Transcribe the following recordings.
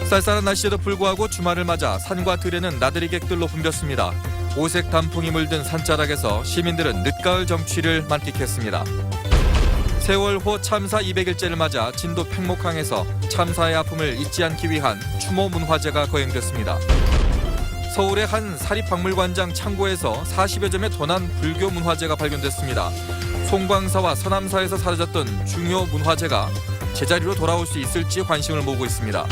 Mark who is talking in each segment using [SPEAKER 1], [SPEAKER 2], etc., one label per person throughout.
[SPEAKER 1] 쌀쌀한 날씨에도 불구하고 주말을 맞아 산과 들에는 나들이 객들로 붐볐습니다. 오색 단풍이 물든 산자락에서 시민들은 늦가을 정취를 만끽했습니다. 세월호 참사 200일째를 맞아 진도 팽목항에서 참사의 아픔을 잊지 않기 위한 추모 문화제가 거행됐습니다. 서울의 한 사립박물관장 창고에서 40여 점의 도난 불교 문화재가 발견됐습니다. 송광사와 서남사에서 사라졌던 중요 문화재가 제자리로 돌아올 수 있을지 관심을 모으고 있습니다.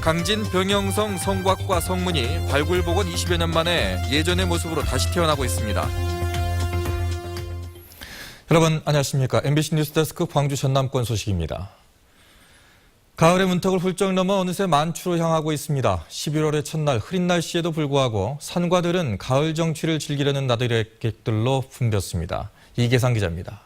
[SPEAKER 1] 강진 병영성 성곽과 성문이 발굴복원 20여 년 만에 예전의 모습으로 다시 태어나고 있습니다. 여러분 안녕하십니까. MBC 뉴스데스크 광주 전남권 소식입니다. 가을의 문턱을 훌쩍 넘어 어느새 만추로 향하고 있습니다. 11월의 첫날 흐린 날씨에도 불구하고 산과 들은 가을 정취를 즐기려는 나들이객들로 붐볐습니다. 이계상 기자입니다.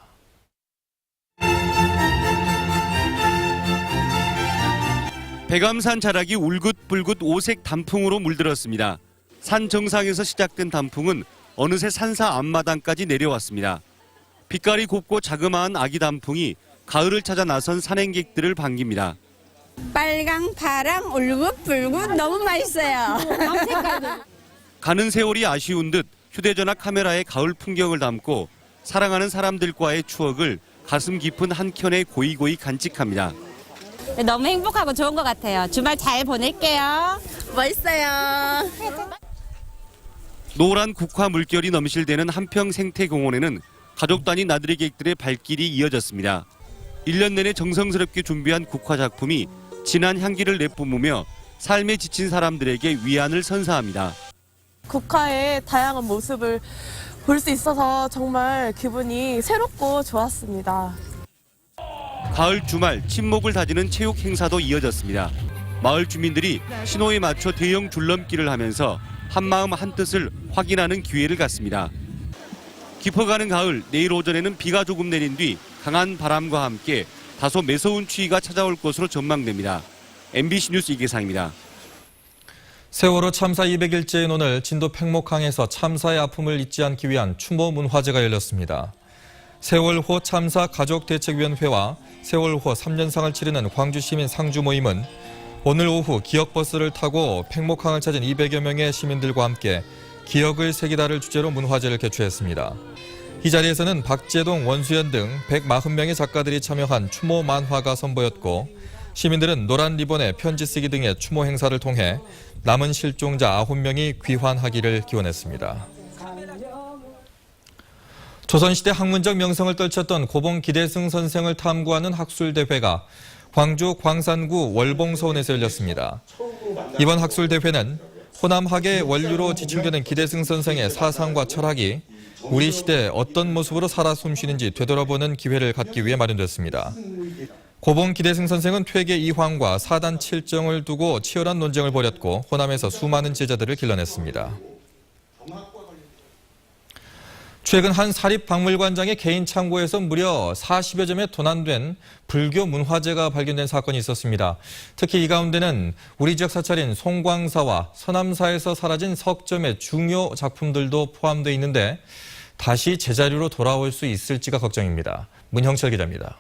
[SPEAKER 2] 백암산 자락이 울긋불긋 오색 단풍으로 물들었습니다. 산 정상에서 시작된 단풍은 어느새 산사 앞마당까지 내려왔습니다. 빛깔이 곱고 자그마한 아기 단풍이 가을을 찾아 나선 산행객들을 반깁니다.
[SPEAKER 3] 빨강, 파랑, 울긋불긋 너무 맛있어요.
[SPEAKER 2] 가는 세월이 아쉬운 듯 휴대전화 카메라에 가을 풍경을 담고 사랑하는 사람들과의 추억을 가슴 깊은 한켠에 고이고이 간직합니다.
[SPEAKER 4] 너무 행복하고 좋은 것 같아요. 주말 잘 보낼게요.
[SPEAKER 3] 멋있어요.
[SPEAKER 2] 노란 국화 물결이 넘실대는 한평 생태공원에는 가족 단위 나들이객들의 발길이 이어졌습니다. 1년 내내 정성스럽게 준비한 국화 작품이 진한 향기를 내뿜으며 삶에 지친 사람들에게 위안을 선사합니다.
[SPEAKER 5] 국화의 다양한 모습을 볼 수 있어서 정말 기분이 새롭고 좋았습니다.
[SPEAKER 2] 가을 주말 친목을 다지는 체육 행사도 이어졌습니다. 마을 주민들이 신호에 맞춰 대형 줄넘기를 하면서 한마음 한뜻을 확인하는 기회를 갖습니다. 깊어가는 가을, 내일 오전에는 비가 조금 내린 뒤 강한 바람과 함께 다소 매서운 추위가 찾아올 것으로 전망됩니다. MBC 뉴스 이계상입니다.
[SPEAKER 1] 세월호 참사 200일째인 오늘 진도 팽목항에서 참사의 아픔을 잊지 않기 위한 추모 문화제가 열렸습니다. 세월호 참사 가족대책위원회와 세월호 3년상을 치르는 광주시민 상주 모임은 오늘 오후 기억버스를 타고 팽목항을 찾은 200여 명의 시민들과 함께 기억을 새기다를 주제로 문화제를 개최했습니다. 이 자리에서는 박재동, 원수연 등 140명의 작가들이 참여한 추모 만화가 선보였고 시민들은 노란 리본에 편지 쓰기 등의 추모 행사를 통해 남은 실종자 9명이 귀환하기를 기원했습니다. 조선시대 학문적 명성을 떨쳤던 고봉 기대승 선생을 탐구하는 학술대회가 광주 광산구 월봉서원에서 열렸습니다. 이번 학술대회는 호남학의 원류로 지출되는 기대승 선생의 사상과 철학이 우리 시대에 어떤 모습으로 살아 숨쉬는지 되돌아보는 기회를 갖기 위해 마련됐습니다. 고봉 기대승 선생은 퇴계 이황과 사단 칠정을 두고 치열한 논쟁을 벌였고 호남에서 수많은 제자들을 길러냈습니다. 최근 한 사립박물관장의 개인 창고에서 무려 40여 점의 도난된 불교 문화재가 발견된 사건이 있었습니다. 특히 이 가운데는 우리 지역 사찰인 송광사와 서남사에서 사라진 석점의 중요 작품들도 포함되어 있는데 다시 제자리로 돌아올 수 있을지가 걱정입니다. 문형철 기자입니다.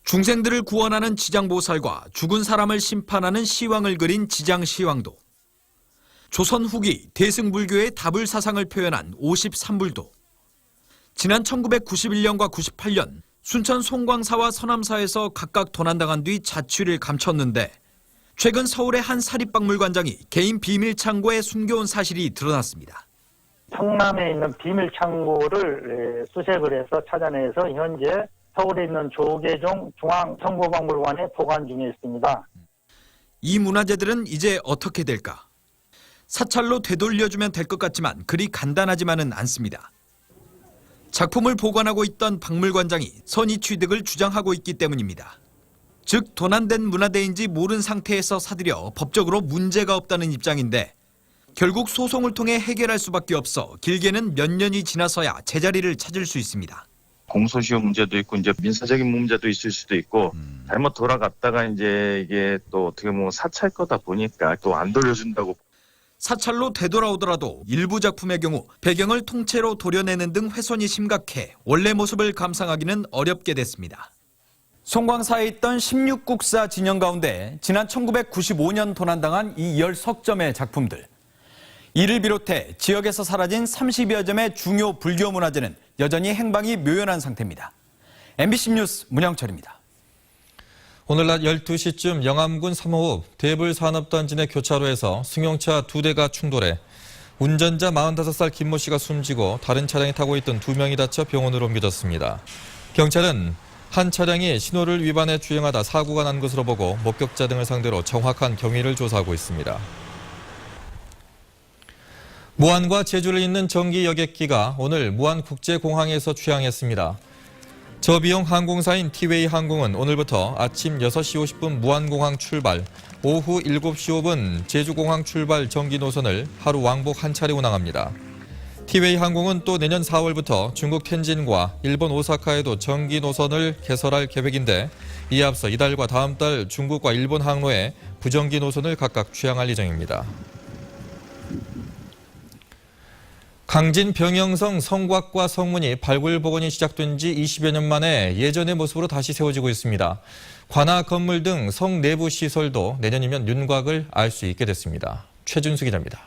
[SPEAKER 6] 중생들을 구원하는 지장보살과 죽은 사람을 심판하는 시왕을 그린 지장시왕도, 조선 후기 대승불교의 다불 사상을 표현한 53불도, 지난 1991년과 98년 순천 송광사와 서남사에서 각각 도난당한 뒤 자취를 감췄는데 최근 서울의 한 사립박물관장이 개인 비밀 창고에 숨겨온 사실이 드러났습니다.
[SPEAKER 7] 성남에 있는 비밀 창고를 수색을 해서 찾아내서 현재 서울에 있는 조계종 중앙정보박물관에 보관 중에 있습니다.
[SPEAKER 6] 이 문화재들은 이제 어떻게 될까? 사찰로 되돌려주면 될 것 같지만 그리 간단하지만은 않습니다. 작품을 보관하고 있던 박물관장이 선의 취득을 주장하고 있기 때문입니다. 즉 도난된 문화재인지 모른 상태에서 사들여 법적으로 문제가 없다는 입장인데 결국 소송을 통해 해결할 수밖에 없어 길게는 몇 년이 지나서야 제자리를 찾을 수 있습니다.
[SPEAKER 8] 공소시효 문제도 있고 이제 민사적인 문제도 있을 수도 있고 잘못 돌아갔다가 이제 이게 또 어떻게 보면 사찰 거다 보니까 또 안 돌려준다고.
[SPEAKER 6] 사찰로 되돌아오더라도 일부 작품의 경우 배경을 통째로 도려내는 등 훼손이 심각해 원래 모습을 감상하기는 어렵게 됐습니다. 송광사에 있던 16국사 진영 가운데 지난 1995년 도난당한 이 10석점의 작품들. 이를 비롯해 지역에서 사라진 30여 점의 중요 불교 문화재는 여전히 행방이 묘연한 상태입니다. MBC 뉴스 문영철입니다.
[SPEAKER 1] 오늘 낮 12시쯤 영암군 3호읍 대불산업단지 내 교차로에서 승용차 2대가 충돌해 운전자 45살 김모 씨가 숨지고 다른 차량에 타고 있던 2명이 다쳐 병원으로 옮겨졌습니다. 경찰은 한 차량이 신호를 위반해 주행하다 사고가 난 것으로 보고 목격자 등을 상대로 정확한 경위를 조사하고 있습니다. 무안과 제주를 잇는 전기 여객기가 오늘 무안국제공항에서 취항했습니다. 저비용 항공사인 티웨이 항공은 오늘부터 아침 6시 50분 무안공항 출발, 오후 7시 5분 제주공항 출발 전기 노선을 하루 왕복 한 차례 운항합니다. 티웨이 항공은 또 내년 4월부터 중국 텐진과 일본 오사카에도 전기 노선을 개설할 계획인데 이에 앞서 이달과 다음 달 중국과 일본 항로에 부전기 노선을 각각 취항할 예정입니다. 강진 병영성 성곽과 성문이 발굴 복원이 시작된 지 20여 년 만에 예전의 모습으로 다시 세워지고 있습니다. 관아 건물 등 성 내부 시설도 내년이면 윤곽을 알 수 있게 됐습니다. 최준수 기자입니다.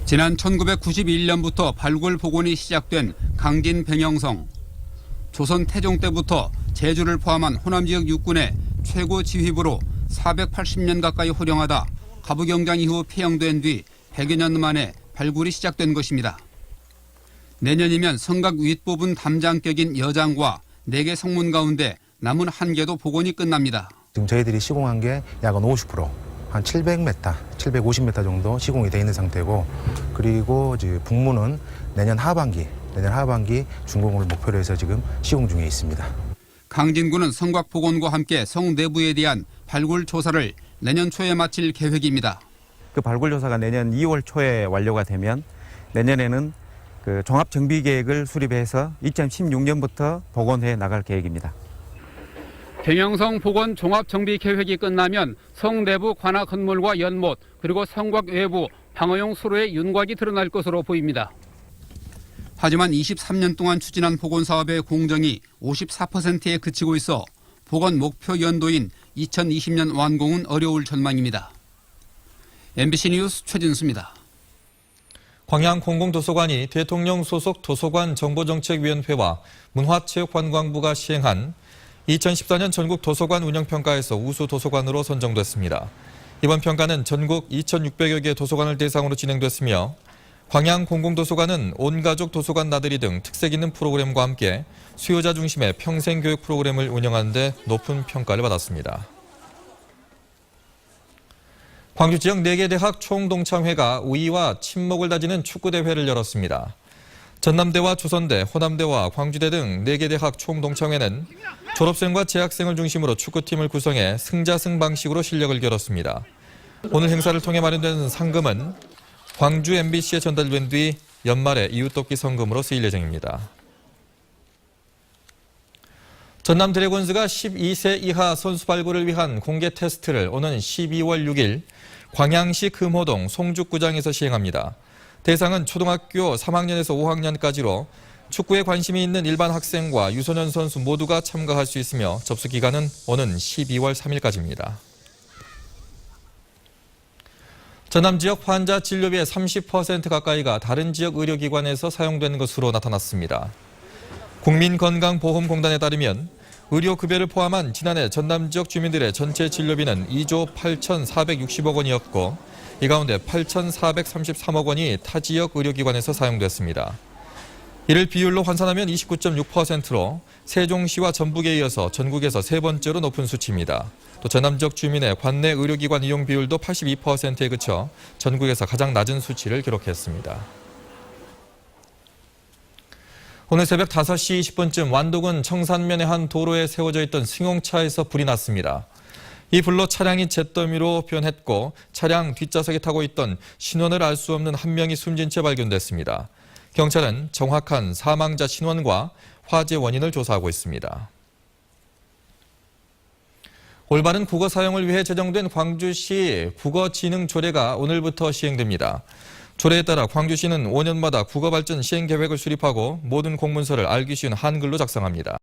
[SPEAKER 9] 지난 1991년부터 발굴 복원이 시작된 강진 병영성. 조선 태종 때부터 제주를 포함한 호남 지역 육군의 최고 지휘부로 480년 가까이 활용하다 갑우경장 이후 폐영된 뒤 100여 년 만에 발굴이 시작된 것입니다. 내년이면 성곽 윗부분 담장격인 여장과 4개 성문 가운데 남은 1개도 복원이 끝납니다.
[SPEAKER 10] 지금 저희들이 시공한 게 약 50%, 한 700m, 750m 정도 시공이 돼 있는 상태고, 그리고 이제 북문은 내년 하반기 준공을 목표로 해서 지금 시공 중에 있습니다.
[SPEAKER 9] 강진군은 성곽 복원과 함께 성 내부에 대한 발굴 조사를 내년 초에 마칠 계획입니다.
[SPEAKER 11] 그 발굴 조사가 내년 2월 초에 완료가 되면 내년에는 그 종합 정비 계획을 수립해서 2016년부터 복원해 나갈 계획입니다.
[SPEAKER 9] 병영성 복원 종합 정비 계획이 끝나면 성 내부 관아 건물과 연못 그리고 성곽 외부 방어용 수로의 윤곽이 드러날 것으로 보입니다. 하지만 23년 동안 추진한 복원 사업의 공정이 54%에 그치고 있어 복원 목표 연도인 2020년 완공은 어려울 전망입니다. MBC 뉴스 최진수입니다.
[SPEAKER 1] 광양공공도서관이 대통령 소속 도서관 정보정책위원회와 문화체육관광부가 시행한 2014년 전국 도서관 운영평가에서 우수 도서관으로 선정됐습니다. 이번 평가는 전국 2,600여 개 도서관을 대상으로 진행됐으며 광양공공도서관은 온가족 도서관 나들이 등 특색 있는 프로그램과 함께 수요자 중심의 평생교육 프로그램을 운영하는 데 높은 평가를 받았습니다. 광주 지역 4개 대학 총동창회가 우위와 친목을 다지는 축구대회를 열었습니다. 전남대와 조선대, 호남대와 광주대 등 4개 대학 총동창회는 졸업생과 재학생을 중심으로 축구팀을 구성해 승자승 방식으로 실력을 겨뤘습니다. 오늘 행사를 통해 마련된 상금은 광주 MBC에 전달된 뒤 연말에 이웃돕기 성금으로 쓰일 예정입니다. 전남 드래곤즈가 12세 이하 선수 발굴을 위한 공개 테스트를 오는 12월 6일 광양시 금호동 송죽구장에서 시행합니다. 대상은 초등학교 3학년에서 5학년까지로 축구에 관심이 있는 일반 학생과 유소년 선수 모두가 참가할 수 있으며 접수 기간은 오는 12월 3일까지입니다. 전남 지역 환자 진료비의 30% 가까이가 다른 지역 의료기관에서 사용되는 것으로 나타났습니다. 국민건강보험공단에 따르면 의료급여를 포함한 지난해 전남 지역 주민들의 전체 진료비는 2조 8,460억 원이었고 이 가운데 8,433억 원이 타 지역 의료기관에서 사용됐습니다. 이를 비율로 환산하면 29.6%로 세종시와 전북에 이어서 전국에서 3번째로 높은 수치입니다. 또 전남 지역 주민의 관내 의료기관 이용 비율도 82%에 그쳐 전국에서 가장 낮은 수치를 기록했습니다. 오늘 새벽 5시 20분쯤 완도군 청산면의 한 도로에 세워져 있던 승용차에서 불이 났습니다. 이 불로 차량이 잿더미로 변했고 차량 뒷좌석에 타고 있던 신원을 알 수 없는 한 명이 숨진 채 발견됐습니다. 경찰은 정확한 사망자 신원과 화재 원인을 조사하고 있습니다. 올바른 국어 사용을 위해 제정된 광주시 국어지능조례가 오늘부터 시행됩니다. 조례에 따라 광주시는 5년마다 국어발전 시행계획을 수립하고 모든 공문서를 알기 쉬운 한글로 작성합니다.